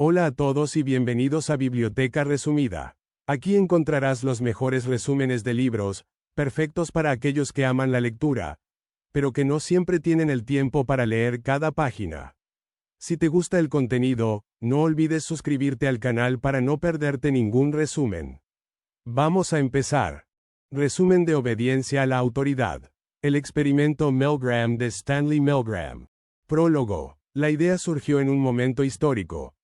Hola a todos y bienvenidos a Biblioteca Resumida. Aquí encontrarás los mejores resúmenes de libros, perfectos para aquellos que aman la lectura, pero que no siempre tienen el tiempo para leer cada página. Si te gusta el contenido, no olvides suscribirte al canal para no perderte ningún resumen. Vamos a empezar. Resumen de obediencia a la autoridad. El experimento Milgram de Stanley Milgram. Prólogo. La idea surgió en un momento histórico.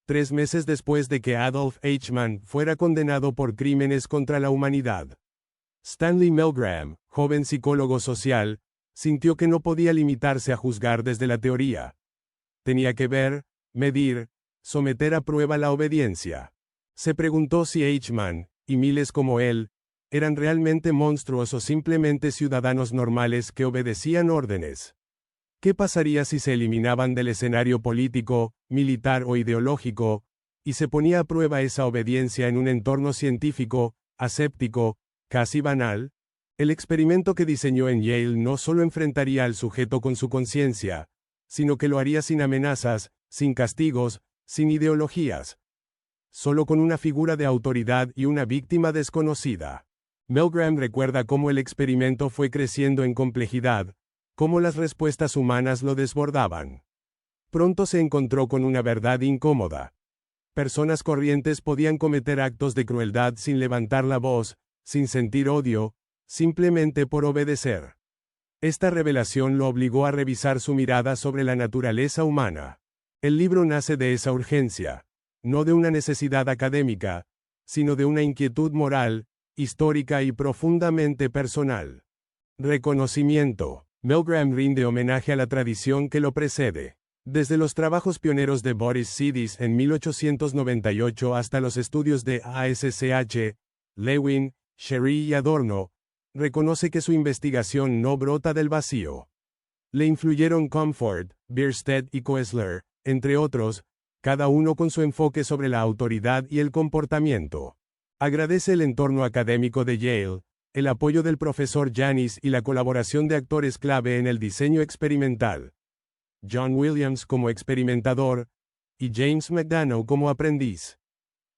3 meses después de que Adolf Eichmann fuera condenado por crímenes contra la humanidad. Stanley Milgram, joven psicólogo social, sintió que no podía limitarse a juzgar desde la teoría. Tenía que ver, medir, someter a prueba la obediencia. Se preguntó si Eichmann, y miles como él, eran realmente monstruos o simplemente ciudadanos normales que obedecían órdenes. ¿Qué pasaría si se eliminaban del escenario político, militar o ideológico, y se ponía a prueba esa obediencia en un entorno científico, aséptico, casi banal? El experimento que diseñó en Yale no solo enfrentaría al sujeto con su conciencia, sino que lo haría sin amenazas, sin castigos, sin ideologías. Solo con una figura de autoridad y una víctima desconocida. Milgram recuerda cómo el experimento fue creciendo en complejidad, cómo las respuestas humanas lo desbordaban. Pronto se encontró con una verdad incómoda. Personas corrientes podían cometer actos de crueldad sin levantar la voz, sin sentir odio, simplemente por obedecer. Esta revelación lo obligó a revisar su mirada sobre la naturaleza humana. El libro nace de esa urgencia, no de una necesidad académica, sino de una inquietud moral, histórica y profundamente personal. Reconocimiento. Milgram rinde homenaje a la tradición que lo precede. Desde los trabajos pioneros de Boris Sidis en 1898 hasta los estudios de ASCH, Lewin, Sherry y Adorno, reconoce que su investigación no brota del vacío. Le influyeron Comfort, Bierstedt y Koestler, entre otros, cada uno con su enfoque sobre la autoridad y el comportamiento. Agradece el entorno académico de Yale, el apoyo del profesor Janis y la colaboración de actores clave en el diseño experimental. John Williams como experimentador, y James McDonough como aprendiz.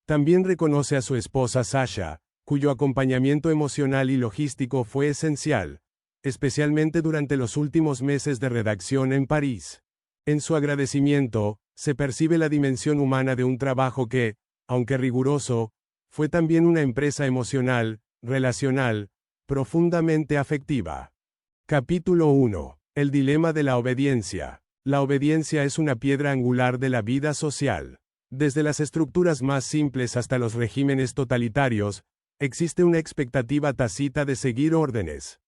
También reconoce a su esposa Sasha, cuyo acompañamiento emocional y logístico fue esencial, especialmente durante los últimos meses de redacción en París. En su agradecimiento, se percibe la dimensión humana de un trabajo que, aunque riguroso, fue también una empresa emocional, relacional, profundamente afectiva. Capítulo 1. El dilema de la obediencia. La obediencia es una piedra angular de la vida social. Desde las estructuras más simples hasta los regímenes totalitarios, existe una expectativa tácita de seguir órdenes.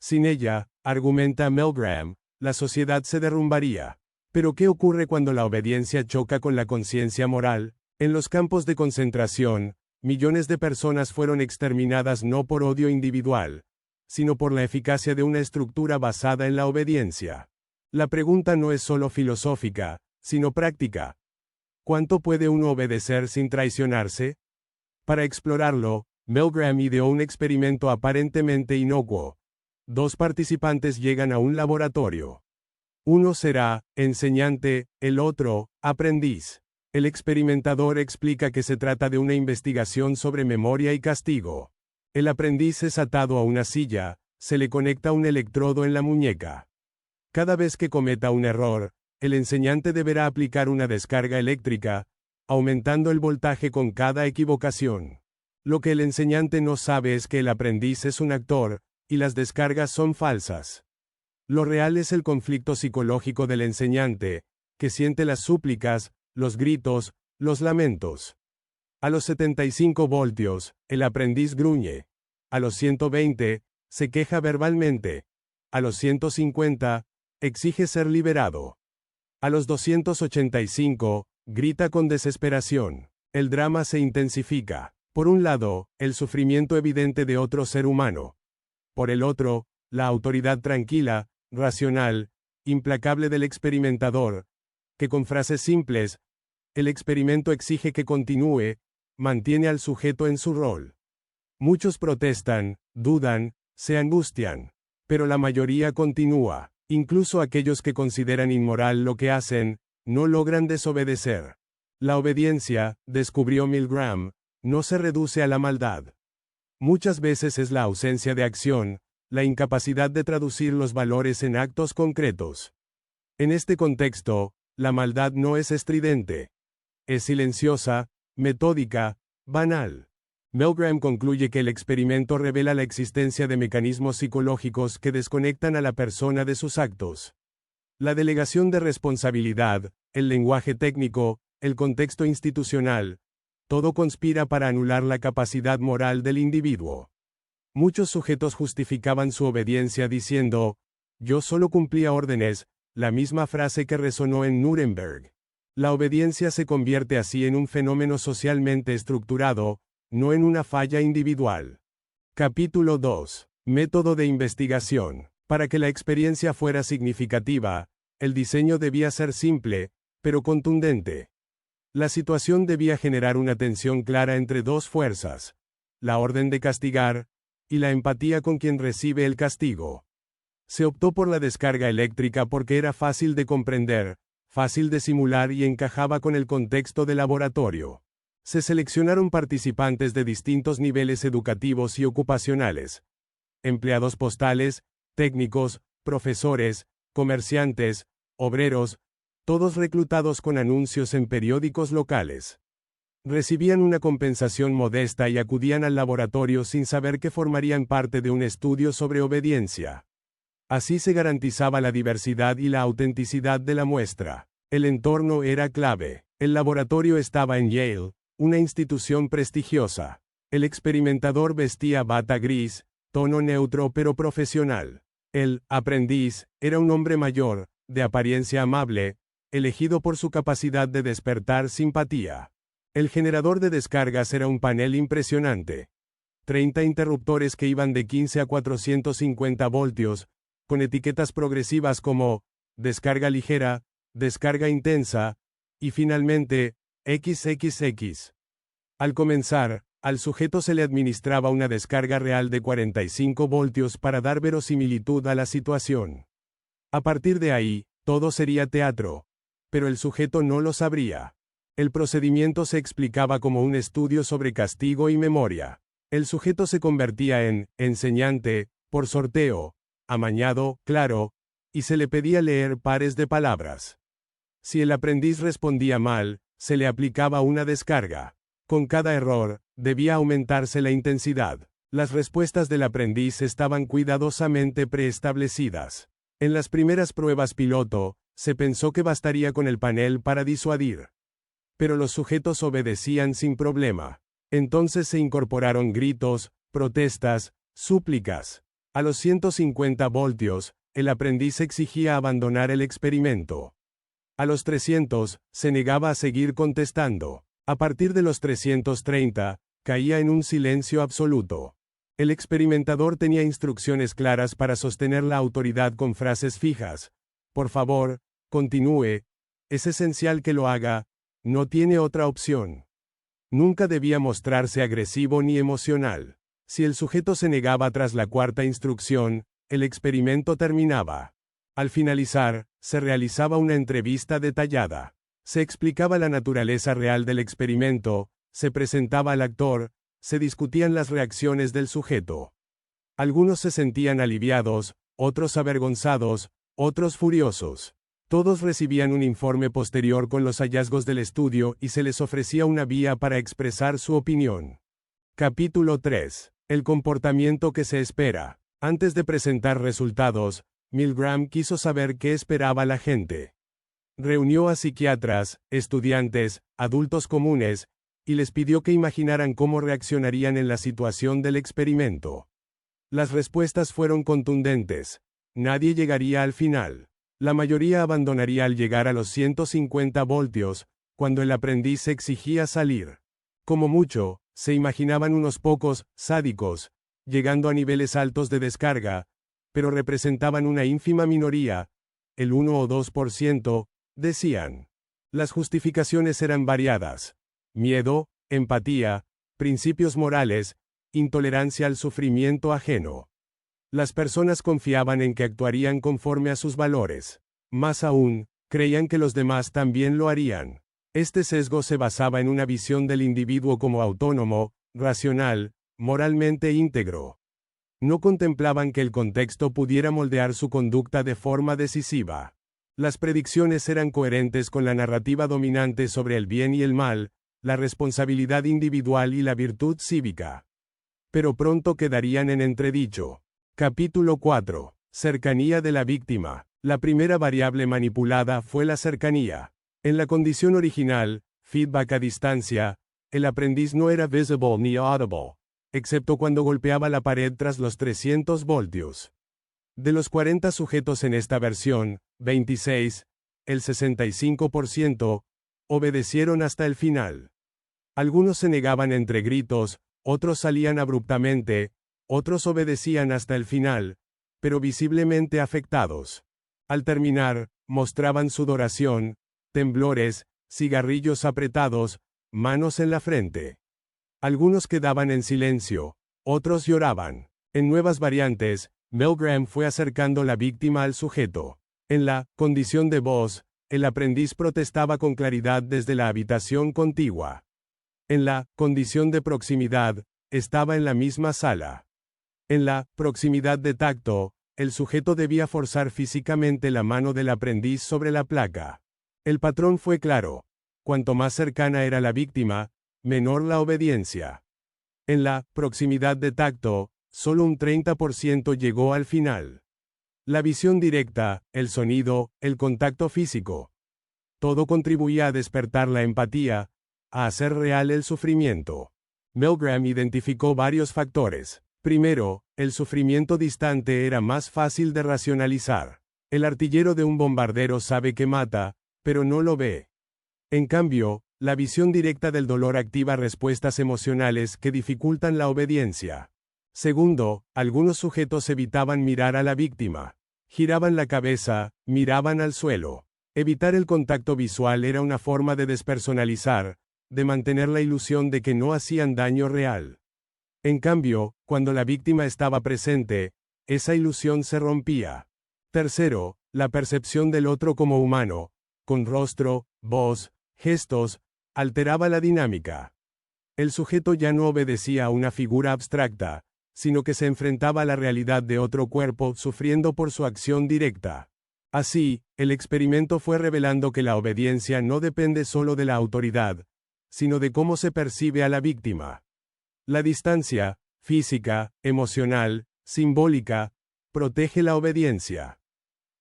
Sin ella, argumenta Milgram, la sociedad se derrumbaría. Pero ¿qué ocurre cuando la obediencia choca con la conciencia moral? En los campos de concentración, millones de personas fueron exterminadas no por odio individual, sino por la eficacia de una estructura basada en la obediencia. La pregunta no es solo filosófica, sino práctica. ¿Cuánto puede uno obedecer sin traicionarse? Para explorarlo, Milgram ideó un experimento aparentemente inocuo. 2 participantes llegan a un laboratorio. Uno será enseñante, el otro, aprendiz. El experimentador explica que se trata de una investigación sobre memoria y castigo. El aprendiz es atado a una silla, se le conecta un electrodo en la muñeca. Cada vez que cometa un error, el enseñante deberá aplicar una descarga eléctrica, aumentando el voltaje con cada equivocación. Lo que el enseñante no sabe es que el aprendiz es un actor, y las descargas son falsas. Lo real es el conflicto psicológico del enseñante, que siente las súplicas, los gritos, los lamentos. A los 75 voltios, el aprendiz gruñe. A los 120, se queja verbalmente. A los 150, exige ser liberado. A los 285, grita con desesperación. El drama se intensifica. Por un lado, el sufrimiento evidente de otro ser humano. Por el otro, la autoridad tranquila, racional, implacable del experimentador, que con frases simples, el experimento exige que continúe, mantiene al sujeto en su rol. Muchos protestan, dudan, se angustian. Pero la mayoría continúa. Incluso aquellos que consideran inmoral lo que hacen, no logran desobedecer. La obediencia, descubrió Milgram, no se reduce a la maldad. Muchas veces es la ausencia de acción, la incapacidad de traducir los valores en actos concretos. En este contexto, la maldad no es estridente. Es silenciosa, metódica, banal. Milgram concluye que el experimento revela la existencia de mecanismos psicológicos que desconectan a la persona de sus actos. La delegación de responsabilidad, el lenguaje técnico, el contexto institucional, todo conspira para anular la capacidad moral del individuo. Muchos sujetos justificaban su obediencia diciendo, yo solo cumplía órdenes, la misma frase que resonó en Nuremberg. La obediencia se convierte así en un fenómeno socialmente estructurado, no en una falla individual. Capítulo 2. Método de investigación. Para que la experiencia fuera significativa, el diseño debía ser simple, pero contundente. La situación debía generar una tensión clara entre dos fuerzas: la orden de castigar, y la empatía con quien recibe el castigo. Se optó por la descarga eléctrica porque era fácil de comprender, fácil de simular y encajaba con el contexto del laboratorio. Se seleccionaron participantes de distintos niveles educativos y ocupacionales: empleados postales, técnicos, profesores, comerciantes, obreros, todos reclutados con anuncios en periódicos locales. Recibían una compensación modesta y acudían al laboratorio sin saber que formarían parte de un estudio sobre obediencia. Así se garantizaba la diversidad y la autenticidad de la muestra. El entorno era clave. El laboratorio estaba en Yale, una institución prestigiosa. El experimentador vestía bata gris, tono neutro pero profesional. El aprendiz era un hombre mayor, de apariencia amable, elegido por su capacidad de despertar simpatía. El generador de descargas era un panel impresionante. 30 interruptores que iban de 15 a 450 voltios, con etiquetas progresivas como descarga ligera, descarga intensa, y finalmente, XXX. Al comenzar, al sujeto se le administraba una descarga real de 45 voltios para dar verosimilitud a la situación. A partir de ahí, todo sería teatro. Pero el sujeto no lo sabría. El procedimiento se explicaba como un estudio sobre castigo y memoria. El sujeto se convertía en enseñante, por sorteo, amañado, claro, y se le pedía leer pares de palabras. Si el aprendiz respondía mal, se le aplicaba una descarga. Con cada error, debía aumentarse la intensidad. Las respuestas del aprendiz estaban cuidadosamente preestablecidas. En las primeras pruebas piloto, se pensó que bastaría con el panel para disuadir. Pero los sujetos obedecían sin problema. Entonces se incorporaron gritos, protestas, súplicas. A los 150 voltios, el aprendiz exigía abandonar el experimento. A los 300, se negaba a seguir contestando. A partir de los 330, caía en un silencio absoluto. El experimentador tenía instrucciones claras para sostener la autoridad con frases fijas. Por favor, continúe. Es esencial que lo haga. No tiene otra opción. Nunca debía mostrarse agresivo ni emocional. Si el sujeto se negaba tras la cuarta instrucción, el experimento terminaba. Al finalizar, se realizaba una entrevista detallada. Se explicaba la naturaleza real del experimento, se presentaba al actor, se discutían las reacciones del sujeto. Algunos se sentían aliviados, otros avergonzados, otros furiosos. Todos recibían un informe posterior con los hallazgos del estudio y se les ofrecía una vía para expresar su opinión. Capítulo 3. El comportamiento que se espera. Antes de presentar resultados, Milgram quiso saber qué esperaba la gente. Reunió a psiquiatras, estudiantes, adultos comunes, y les pidió que imaginaran cómo reaccionarían en la situación del experimento. Las respuestas fueron contundentes. Nadie llegaría al final. La mayoría abandonaría al llegar a los 150 voltios, cuando el aprendiz exigía salir. Como mucho, se imaginaban unos pocos, sádicos, llegando a niveles altos de descarga, pero representaban una ínfima minoría, el 1 o 2%, decían. Las justificaciones eran variadas: miedo, empatía, principios morales, intolerancia al sufrimiento ajeno. Las personas confiaban en que actuarían conforme a sus valores. Más aún, creían que los demás también lo harían. Este sesgo se basaba en una visión del individuo como autónomo, racional, moralmente íntegro. No contemplaban que el contexto pudiera moldear su conducta de forma decisiva. Las predicciones eran coherentes con la narrativa dominante sobre el bien y el mal, la responsabilidad individual y la virtud cívica. Pero pronto quedarían en entredicho. Capítulo 4. Cercanía de la víctima. La primera variable manipulada fue la cercanía. En la condición original, feedback a distancia, el aprendiz no era visible ni audible, excepto cuando golpeaba la pared tras los 300 voltios. De los 40 sujetos en esta versión, 26, el 65%, obedecieron hasta el final. Algunos se negaban entre gritos, otros salían abruptamente, otros obedecían hasta el final, pero visiblemente afectados. Al terminar, mostraban sudoración, temblores, cigarrillos apretados, manos en la frente. Algunos quedaban en silencio, otros lloraban. En nuevas variantes, Milgram fue acercando la víctima al sujeto. En la condición de voz, el aprendiz protestaba con claridad desde la habitación contigua. En la condición de proximidad, estaba en la misma sala. En la proximidad de tacto, el sujeto debía forzar físicamente la mano del aprendiz sobre la placa. El patrón fue claro. Cuanto más cercana era la víctima, menor la obediencia. En la proximidad de tacto, solo un 30% llegó al final. La visión directa, el sonido, el contacto físico. Todo contribuía a despertar la empatía, a hacer real el sufrimiento. Milgram identificó varios factores. Primero, el sufrimiento distante era más fácil de racionalizar. El artillero de un bombardero sabe que mata, pero no lo ve. En cambio, la visión directa del dolor activa respuestas emocionales que dificultan la obediencia. Segundo, algunos sujetos evitaban mirar a la víctima. Giraban la cabeza, miraban al suelo. Evitar el contacto visual era una forma de despersonalizar, de mantener la ilusión de que no hacían daño real. En cambio, cuando la víctima estaba presente, esa ilusión se rompía. Tercero, la percepción del otro como humano, con rostro, voz, gestos, alteraba la dinámica. El sujeto ya no obedecía a una figura abstracta, sino que se enfrentaba a la realidad de otro cuerpo sufriendo por su acción directa. Así, el experimento fue revelando que la obediencia no depende solo de la autoridad, sino de cómo se percibe a la víctima. La distancia, física, emocional, simbólica, protege la obediencia.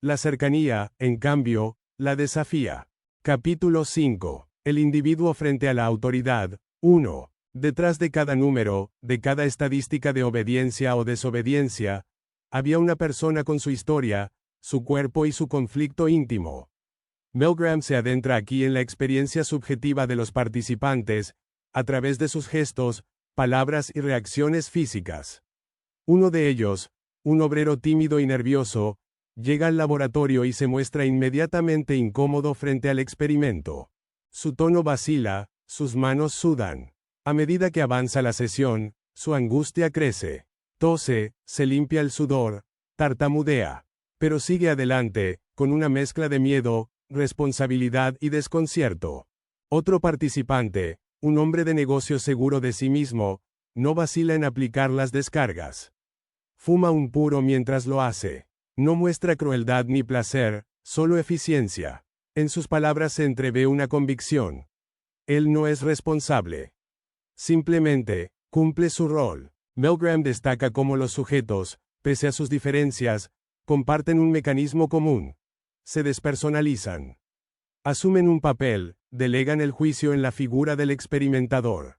La cercanía, en cambio, la desafía. Capítulo 5. El individuo frente a la autoridad. 1. Detrás de cada número, de cada estadística de obediencia o desobediencia, había una persona con su historia, su cuerpo y su conflicto íntimo. Milgram se adentra aquí en la experiencia subjetiva de los participantes, a través de sus gestos, palabras y reacciones físicas. Uno de ellos, un obrero tímido y nervioso, llega al laboratorio y se muestra inmediatamente incómodo frente al experimento. Su tono vacila, sus manos sudan. A medida que avanza la sesión, su angustia crece. Tose, se limpia el sudor, tartamudea. Pero sigue adelante, con una mezcla de miedo, responsabilidad y desconcierto. Otro participante, un hombre de negocios seguro de sí mismo, no vacila en aplicar las descargas. Fuma un puro mientras lo hace. No muestra crueldad ni placer, solo eficiencia. En sus palabras se entrevé una convicción. Él no es responsable. Simplemente, cumple su rol. Milgram destaca cómo los sujetos, pese a sus diferencias, comparten un mecanismo común. Se despersonalizan. Asumen un papel, delegan el juicio en la figura del experimentador.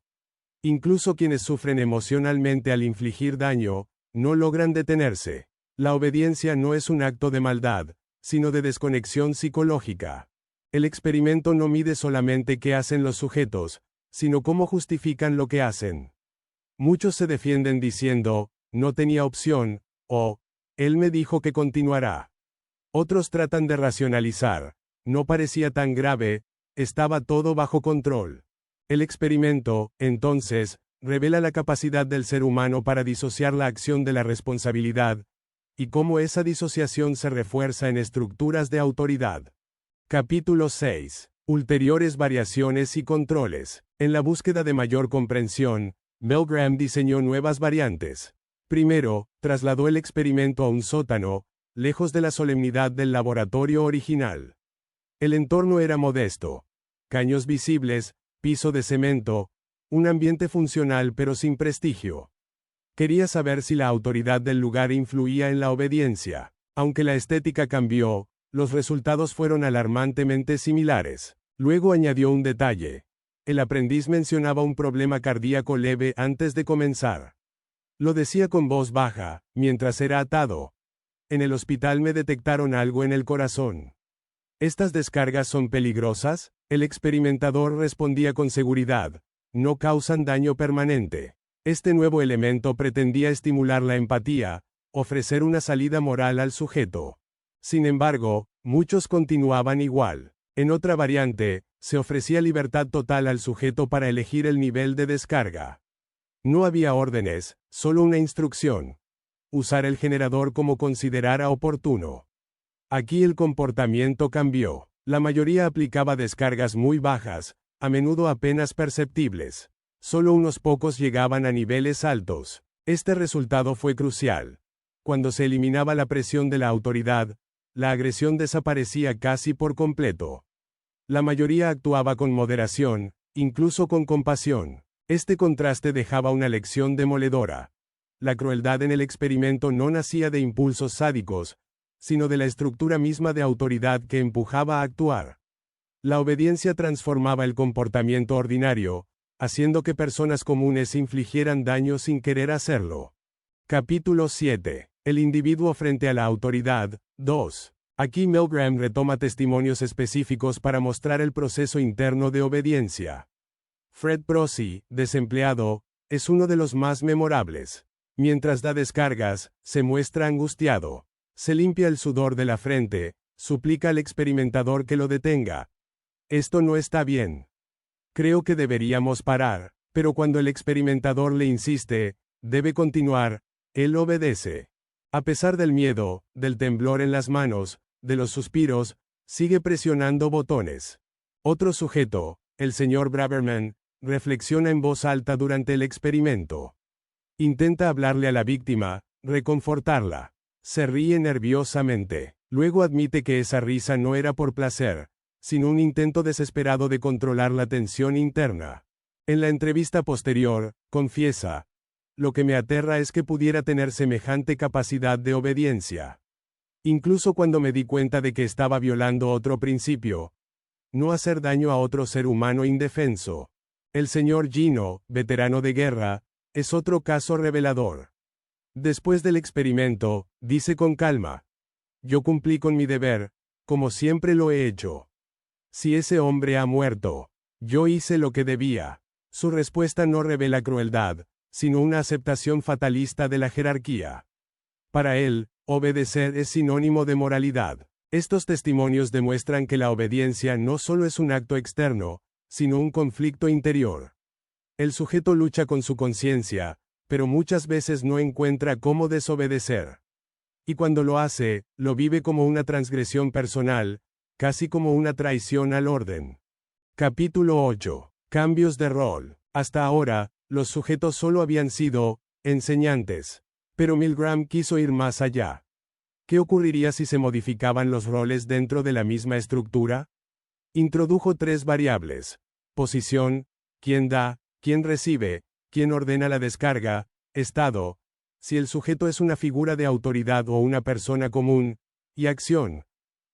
Incluso quienes sufren emocionalmente al infligir daño, no logran detenerse. La obediencia no es un acto de maldad, sino de desconexión psicológica. El experimento no mide solamente qué hacen los sujetos, sino cómo justifican lo que hacen. Muchos se defienden diciendo, no tenía opción, o, él me dijo que continuará. Otros tratan de racionalizar, no parecía tan grave, estaba todo bajo control. El experimento, entonces, revela la capacidad del ser humano para disociar la acción de la responsabilidad, y cómo esa disociación se refuerza en estructuras de autoridad. Capítulo 6. Ulteriores variaciones y controles. En la búsqueda de mayor comprensión, Milgram diseñó nuevas variantes. Primero, trasladó el experimento a un sótano, lejos de la solemnidad del laboratorio original. El entorno era modesto. Caños visibles, piso de cemento, un ambiente funcional pero sin prestigio. Quería saber si la autoridad del lugar influía en la obediencia. Aunque la estética cambió, los resultados fueron alarmantemente similares. Luego añadió un detalle. El aprendiz mencionaba un problema cardíaco leve antes de comenzar. Lo decía con voz baja, mientras era atado. En el hospital me detectaron algo en el corazón. ¿Estas descargas son peligrosas? El experimentador respondía con seguridad. No causan daño permanente. Este nuevo elemento pretendía estimular la empatía, ofrecer una salida moral al sujeto. Sin embargo, muchos continuaban igual. En otra variante, se ofrecía libertad total al sujeto para elegir el nivel de descarga. No había órdenes, solo una instrucción. Usar el generador como considerara oportuno. Aquí el comportamiento cambió. La mayoría aplicaba descargas muy bajas, a menudo apenas perceptibles. Solo unos pocos llegaban a niveles altos. Este resultado fue crucial. Cuando se eliminaba la presión de la autoridad, la agresión desaparecía casi por completo. La mayoría actuaba con moderación, incluso con compasión. Este contraste dejaba una lección demoledora. La crueldad en el experimento no nacía de impulsos sádicos, sino de la estructura misma de autoridad que empujaba a actuar. La obediencia transformaba el comportamiento ordinario, haciendo que personas comunes infligieran daño sin querer hacerlo. Capítulo 7. El individuo frente a la autoridad. 2. Aquí Milgram retoma testimonios específicos para mostrar el proceso interno de obediencia. Fred Prosy, desempleado, es uno de los más memorables. Mientras da descargas, se muestra angustiado. Se limpia el sudor de la frente, suplica al experimentador que lo detenga. Esto no está bien. Creo que deberíamos parar, pero cuando el experimentador le insiste, debe continuar, él obedece. A pesar del miedo, del temblor en las manos, de los suspiros, sigue presionando botones. Otro sujeto, el señor Braverman, reflexiona en voz alta durante el experimento. Intenta hablarle a la víctima, reconfortarla. Se ríe nerviosamente. Luego admite que esa risa no era por placer, sino un intento desesperado de controlar la tensión interna. En la entrevista posterior, confiesa, lo que me aterra es que pudiera tener semejante capacidad de obediencia. Incluso cuando me di cuenta de que estaba violando otro principio, no hacer daño a otro ser humano indefenso. El señor Gino, veterano de guerra, es otro caso revelador. Después del experimento, dice con calma, yo cumplí con mi deber, como siempre lo he hecho. Si ese hombre ha muerto, yo hice lo que debía. Su respuesta no revela crueldad, sino una aceptación fatalista de la jerarquía. Para él, obedecer es sinónimo de moralidad. Estos testimonios demuestran que la obediencia no solo es un acto externo, sino un conflicto interior. El sujeto lucha con su conciencia, pero muchas veces no encuentra cómo desobedecer. Y cuando lo hace, lo vive como una transgresión personal, casi como una traición al orden. Capítulo 8. Cambios de rol. Hasta ahora, los sujetos solo habían sido enseñantes. Pero Milgram quiso ir más allá. ¿Qué ocurriría si se modificaban los roles dentro de la misma estructura? Introdujo 3 variables. Posición, quién da, quién recibe, quién ordena la descarga, estado, si el sujeto es una figura de autoridad o una persona común, y acción,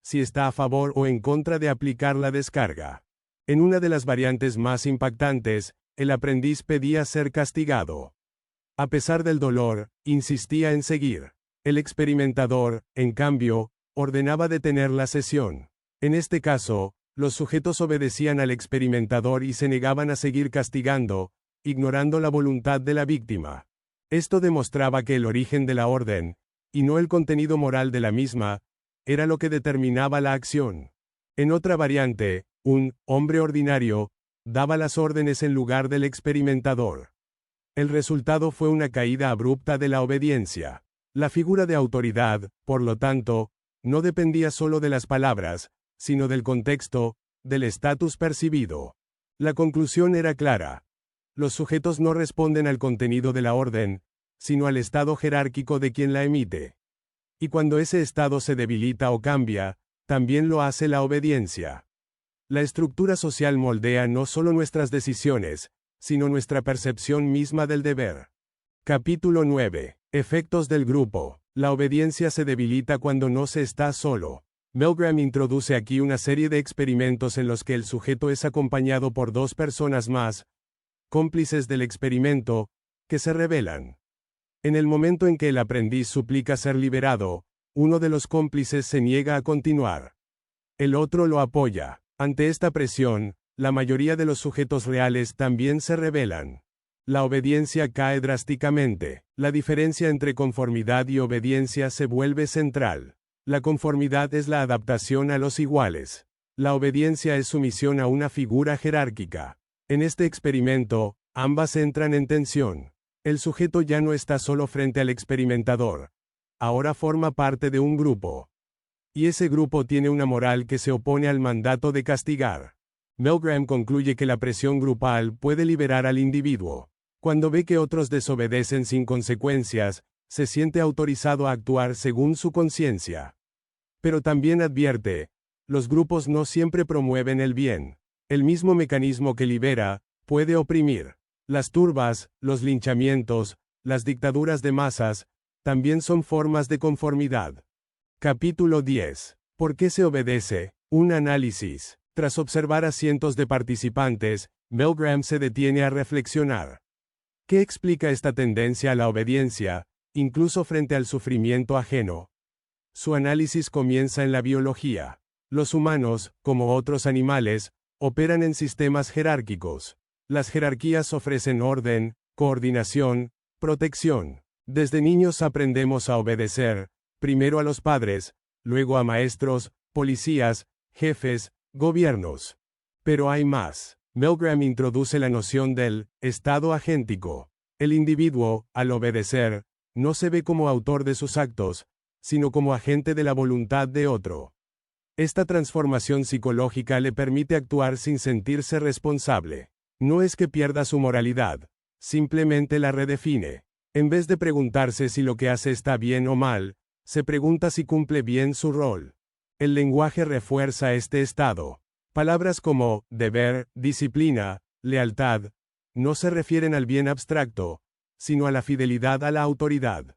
si está a favor o en contra de aplicar la descarga. En una de las variantes más impactantes, el aprendiz pedía ser castigado. A pesar del dolor, insistía en seguir. El experimentador, en cambio, ordenaba detener la sesión. En este caso, los sujetos obedecían al experimentador y se negaban a seguir castigando, ignorando la voluntad de la víctima. Esto demostraba que el origen de la orden, y no el contenido moral de la misma, era lo que determinaba la acción. En otra variante, un hombre ordinario daba las órdenes en lugar del experimentador. El resultado fue una caída abrupta de la obediencia. La figura de autoridad, por lo tanto, no dependía solo de las palabras, sino del contexto, del estatus percibido. La conclusión era clara. Los sujetos no responden al contenido de la orden, sino al estado jerárquico de quien la emite. Y cuando ese estado se debilita o cambia, también lo hace la obediencia. La estructura social moldea no solo nuestras decisiones, sino nuestra percepción misma del deber. Capítulo 9. Efectos del grupo. La obediencia se debilita cuando no se está solo. Milgram introduce aquí una serie de experimentos en los que el sujeto es acompañado por dos personas más, cómplices del experimento, que se rebelan. En el momento en que el aprendiz suplica ser liberado, uno de los cómplices se niega a continuar. El otro lo apoya. Ante esta presión, la mayoría de los sujetos reales también se rebelan. La obediencia cae drásticamente. La diferencia entre conformidad y obediencia se vuelve central. La conformidad es la adaptación a los iguales. La obediencia es sumisión a una figura jerárquica. En este experimento, ambas entran en tensión. El sujeto ya no está solo frente al experimentador. Ahora forma parte de un grupo. Y ese grupo tiene una moral que se opone al mandato de castigar. Milgram concluye que la presión grupal puede liberar al individuo. Cuando ve que otros desobedecen sin consecuencias, se siente autorizado a actuar según su conciencia. Pero también advierte, los grupos no siempre promueven el bien. El mismo mecanismo que libera, puede oprimir. Las turbas, los linchamientos, las dictaduras de masas, también son formas de conformidad. Capítulo 10. ¿Por qué se obedece? Un análisis. Tras observar a cientos de participantes, Milgram se detiene a reflexionar. ¿Qué explica esta tendencia a la obediencia, incluso frente al sufrimiento ajeno? Su análisis comienza en la biología. Los humanos, como otros animales, operan en sistemas jerárquicos. Las jerarquías ofrecen orden, coordinación, protección. Desde niños aprendemos a obedecer, primero a los padres, luego a maestros, policías, jefes, gobiernos. Pero hay más. Milgram introduce la noción del estado agéntico. El individuo, al obedecer, no se ve como autor de sus actos, sino como agente de la voluntad de otro. Esta transformación psicológica le permite actuar sin sentirse responsable. No es que pierda su moralidad, simplemente la redefine. En vez de preguntarse si lo que hace está bien o mal, se pregunta si cumple bien su rol. El lenguaje refuerza este estado. Palabras como deber, disciplina, lealtad, no se refieren al bien abstracto, sino a la fidelidad a la autoridad.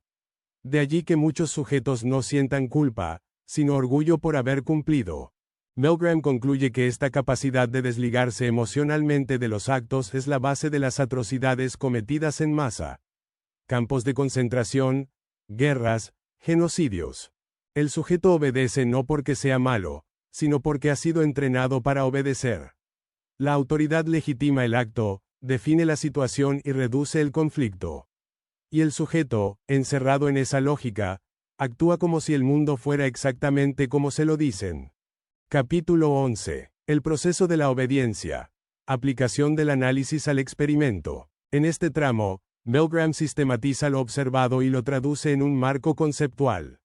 De allí que muchos sujetos no sientan culpa, sino orgullo por haber cumplido. Milgram concluye que esta capacidad de desligarse emocionalmente de los actos es la base de las atrocidades cometidas en masa. Campos de concentración, guerras, genocidios. El sujeto obedece no porque sea malo, sino porque ha sido entrenado para obedecer. La autoridad legitima el acto, define la situación y reduce el conflicto. Y el sujeto, encerrado en esa lógica, actúa como si el mundo fuera exactamente como se lo dicen. Capítulo 11. El proceso de la obediencia. Aplicación del análisis al experimento. En este tramo, Milgram sistematiza lo observado y lo traduce en un marco conceptual.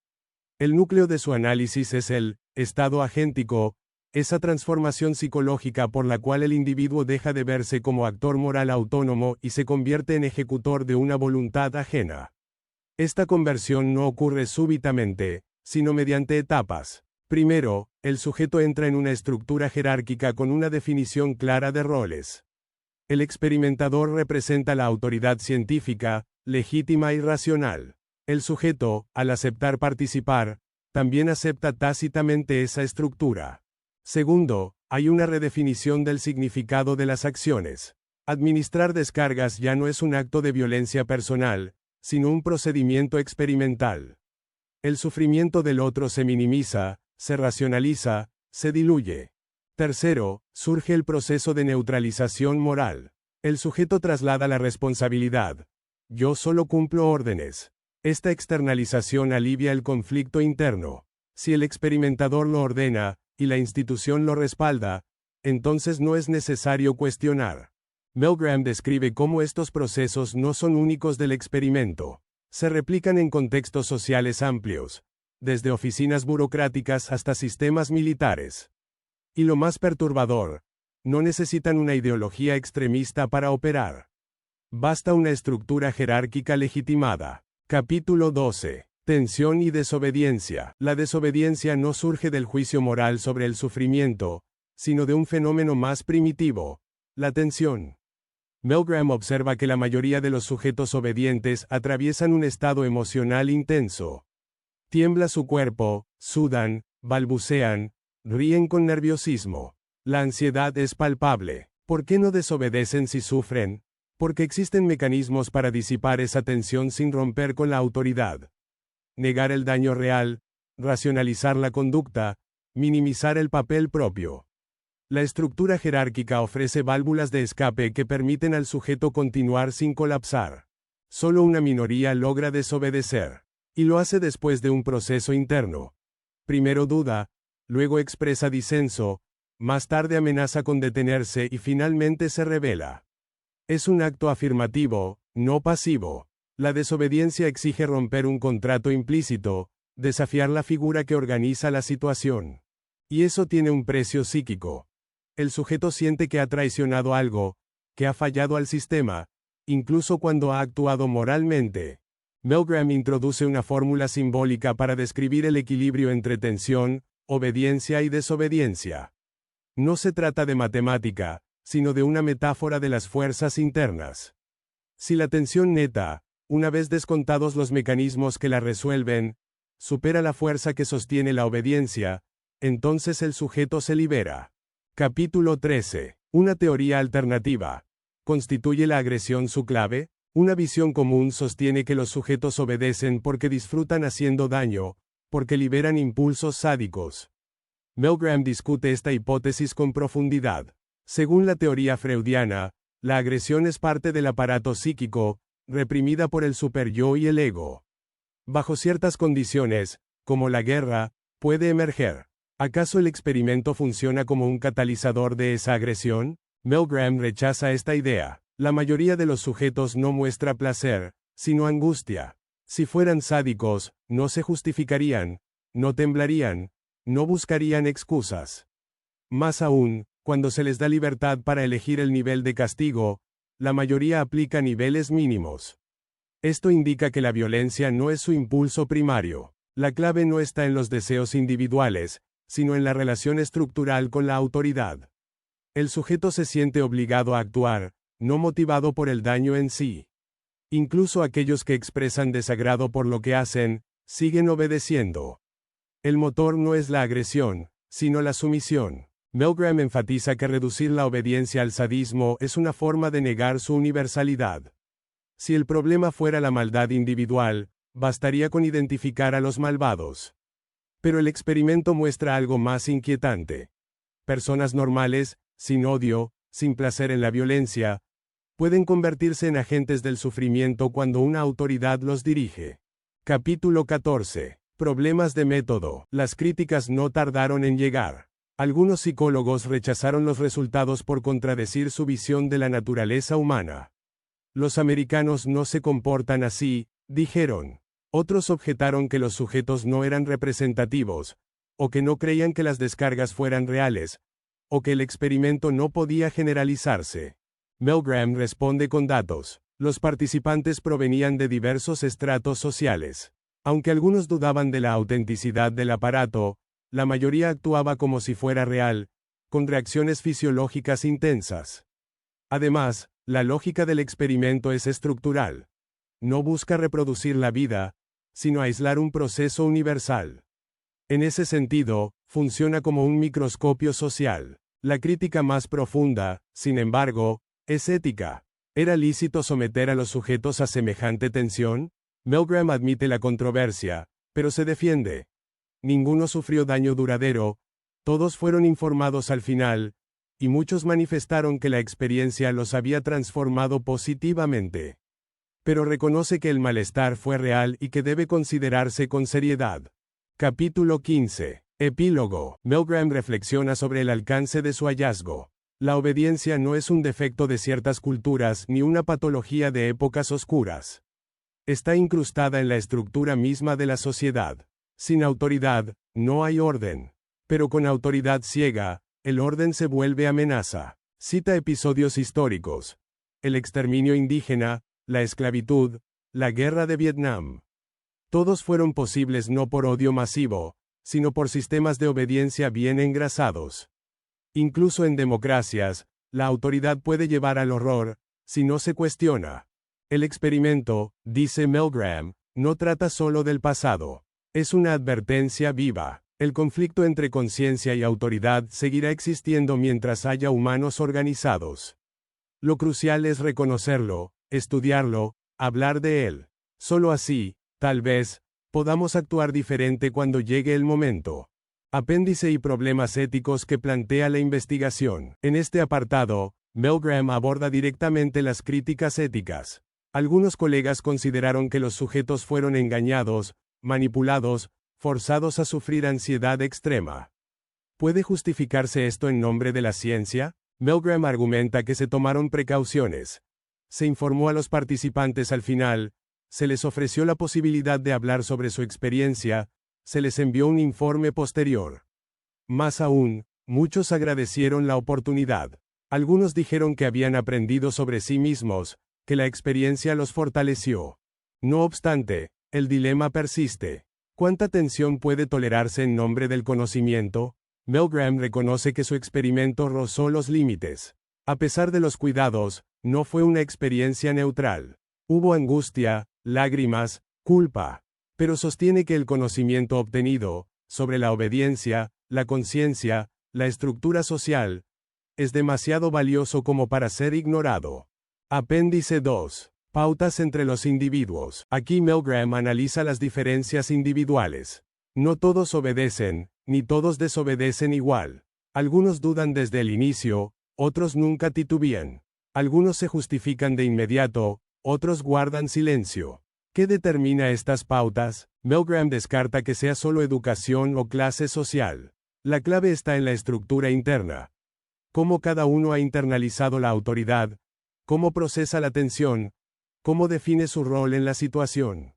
El núcleo de su análisis es el estado agéntico, esa transformación psicológica por la cual el individuo deja de verse como actor moral autónomo y se convierte en ejecutor de una voluntad ajena. Esta conversión no ocurre súbitamente, sino mediante etapas. Primero, el sujeto entra en una estructura jerárquica con una definición clara de roles. El experimentador representa la autoridad científica, legítima y racional. El sujeto, al aceptar participar, también acepta tácitamente esa estructura. Segundo, hay una redefinición del significado de las acciones. Administrar descargas ya no es un acto de violencia personal, sino un procedimiento experimental. El sufrimiento del otro se minimiza, se racionaliza, se diluye. Tercero, surge el proceso de neutralización moral. El sujeto traslada la responsabilidad. Yo solo cumplo órdenes. Esta externalización alivia el conflicto interno. Si el experimentador lo ordena, y la institución lo respalda, entonces no es necesario cuestionar. Milgram describe cómo estos procesos no son únicos del experimento. Se replican en contextos sociales amplios, desde oficinas burocráticas hasta sistemas militares. Y lo más perturbador, no necesitan una ideología extremista para operar. Basta una estructura jerárquica legitimada. Capítulo 12. Tensión y desobediencia. La desobediencia no surge del juicio moral sobre el sufrimiento, sino de un fenómeno más primitivo, la tensión. Milgram observa que la mayoría de los sujetos obedientes atraviesan un estado emocional intenso. Tiembla su cuerpo, sudan, balbucean, ríen con nerviosismo. La ansiedad es palpable. ¿Por qué no desobedecen si sufren? Porque existen mecanismos para disipar esa tensión sin romper con la autoridad. Negar el daño real, racionalizar la conducta, minimizar el papel propio. La estructura jerárquica ofrece válvulas de escape que permiten al sujeto continuar sin colapsar. Solo una minoría logra desobedecer. Y lo hace después de un proceso interno. Primero duda, luego expresa disenso, más tarde amenaza con detenerse y finalmente se rebela. Es un acto afirmativo, no pasivo. La desobediencia exige romper un contrato implícito, desafiar la figura que organiza la situación. Y eso tiene un precio psíquico. El sujeto siente que ha traicionado algo, que ha fallado al sistema, incluso cuando ha actuado moralmente. Milgram introduce una fórmula simbólica para describir el equilibrio entre tensión, obediencia y desobediencia. No se trata de matemática, sino de una metáfora de las fuerzas internas. Si la tensión neta, una vez descontados los mecanismos que la resuelven, supera la fuerza que sostiene la obediencia, entonces el sujeto se libera. Capítulo 13. Una teoría alternativa. ¿Constituye la agresión su clave? Una visión común sostiene que los sujetos obedecen porque disfrutan haciendo daño, porque liberan impulsos sádicos. Milgram discute esta hipótesis con profundidad. Según la teoría freudiana, la agresión es parte del aparato psíquico, reprimida por el superyo y el ego. Bajo ciertas condiciones, como la guerra, puede emerger. ¿Acaso el experimento funciona como un catalizador de esa agresión? Milgram rechaza esta idea. La mayoría de los sujetos no muestra placer, sino angustia. Si fueran sádicos, no se justificarían, no temblarían, no buscarían excusas. Más aún, cuando se les da libertad para elegir el nivel de castigo, la mayoría aplica niveles mínimos. Esto indica que la violencia no es su impulso primario. La clave no está en los deseos individuales, sino en la relación estructural con la autoridad. El sujeto se siente obligado a actuar, no motivado por el daño en sí. Incluso aquellos que expresan desagrado por lo que hacen, siguen obedeciendo. El motor no es la agresión, sino la sumisión. Milgram enfatiza que reducir la obediencia al sadismo es una forma de negar su universalidad. Si el problema fuera la maldad individual, bastaría con identificar a los malvados. Pero el experimento muestra algo más inquietante. Personas normales, sin odio, sin placer en la violencia, pueden convertirse en agentes del sufrimiento cuando una autoridad los dirige. Capítulo 14. Problemas de método. Las críticas no tardaron en llegar. Algunos psicólogos rechazaron los resultados por contradecir su visión de la naturaleza humana. Los americanos no se comportan así, dijeron. Otros objetaron que los sujetos no eran representativos, o que no creían que las descargas fueran reales, o que el experimento no podía generalizarse. Milgram responde con datos. Los participantes provenían de diversos estratos sociales. Aunque algunos dudaban de la autenticidad del aparato, la mayoría actuaba como si fuera real, con reacciones fisiológicas intensas. Además, la lógica del experimento es estructural. No busca reproducir la vida, sino aislar un proceso universal. En ese sentido, funciona como un microscopio social. La crítica más profunda, sin embargo, es ética. ¿Era lícito someter a los sujetos a semejante tensión? Milgram admite la controversia, pero se defiende. Ninguno sufrió daño duradero, todos fueron informados al final, y muchos manifestaron que la experiencia los había transformado positivamente. Pero reconoce que el malestar fue real y que debe considerarse con seriedad. Capítulo 15. Epílogo. Milgram reflexiona sobre el alcance de su hallazgo. La obediencia no es un defecto de ciertas culturas ni una patología de épocas oscuras. Está incrustada en la estructura misma de la sociedad. Sin autoridad, no hay orden. Pero con autoridad ciega, el orden se vuelve amenaza. Cita episodios históricos. El exterminio indígena, la esclavitud, la guerra de Vietnam. Todos fueron posibles no por odio masivo, sino por sistemas de obediencia bien engrasados. Incluso en democracias, la autoridad puede llevar al horror, si no se cuestiona. El experimento, dice Milgram, no trata solo del pasado. Es una advertencia viva. El conflicto entre conciencia y autoridad seguirá existiendo mientras haya humanos organizados. Lo crucial es reconocerlo, estudiarlo, hablar de él. Solo así, tal vez, podamos actuar diferente cuando llegue el momento. Apéndice y problemas éticos que plantea la investigación. En este apartado, Milgram aborda directamente las críticas éticas. Algunos colegas consideraron que los sujetos fueron engañados, manipulados, forzados a sufrir ansiedad extrema. ¿Puede justificarse esto en nombre de la ciencia? Milgram argumenta que se tomaron precauciones. Se informó a los participantes al final, se les ofreció la posibilidad de hablar sobre su experiencia, se les envió un informe posterior. Más aún, muchos agradecieron la oportunidad. Algunos dijeron que habían aprendido sobre sí mismos, que la experiencia los fortaleció. No obstante, el dilema persiste. ¿Cuánta tensión puede tolerarse en nombre del conocimiento? Milgram reconoce que su experimento rozó los límites. A pesar de los cuidados, no fue una experiencia neutral. Hubo angustia, lágrimas, culpa. Pero sostiene que el conocimiento obtenido, sobre la obediencia, la conciencia, la estructura social, es demasiado valioso como para ser ignorado. Apéndice 2. Pautas entre los individuos. Aquí Milgram analiza las diferencias individuales. No todos obedecen, ni todos desobedecen igual. Algunos dudan desde el inicio, otros nunca titubean. Algunos se justifican de inmediato, otros guardan silencio. ¿Qué determina estas pautas? Milgram descarta que sea solo educación o clase social. La clave está en la estructura interna. Cómo cada uno ha internalizado la autoridad, cómo procesa la tensión, cómo define su rol en la situación.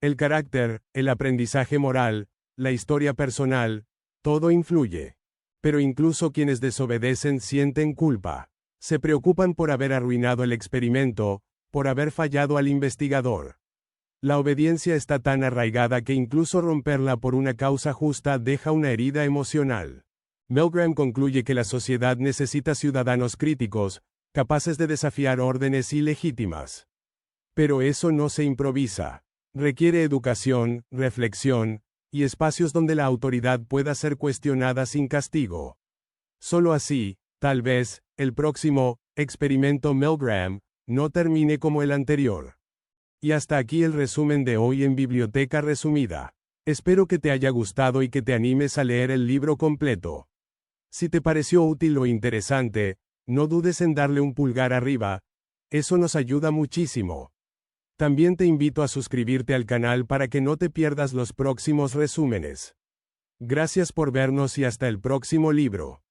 El carácter, el aprendizaje moral, la historia personal, todo influye. Pero incluso quienes desobedecen sienten culpa. Se preocupan por haber arruinado el experimento, por haber fallado al investigador. La obediencia está tan arraigada que incluso romperla por una causa justa deja una herida emocional. Milgram concluye que la sociedad necesita ciudadanos críticos, capaces de desafiar órdenes ilegítimas. Pero eso no se improvisa. Requiere educación, reflexión, y espacios donde la autoridad pueda ser cuestionada sin castigo. Solo así, tal vez, el próximo experimento Milgram no termine como el anterior. Y hasta aquí el resumen de hoy en Biblioteca Resumida. Espero que te haya gustado y que te animes a leer el libro completo. Si te pareció útil o interesante, no dudes en darle un pulgar arriba, eso nos ayuda muchísimo. También te invito a suscribirte al canal para que no te pierdas los próximos resúmenes. Gracias por vernos y hasta el próximo libro.